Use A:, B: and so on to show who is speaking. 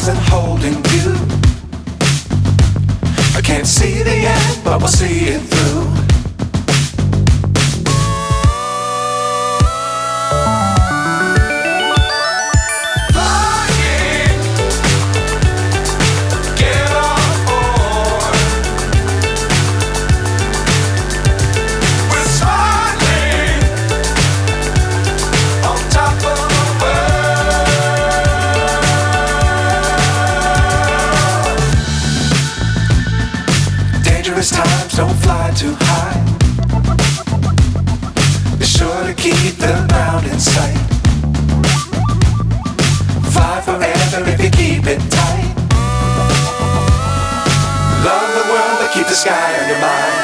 A: stars and holding you. I can't see the end, but we'll see it through. Times don't fly too high. Be sure to keep the ground in sight. Fly forever if you keep it tight. Love the world but keep the sky on your mind.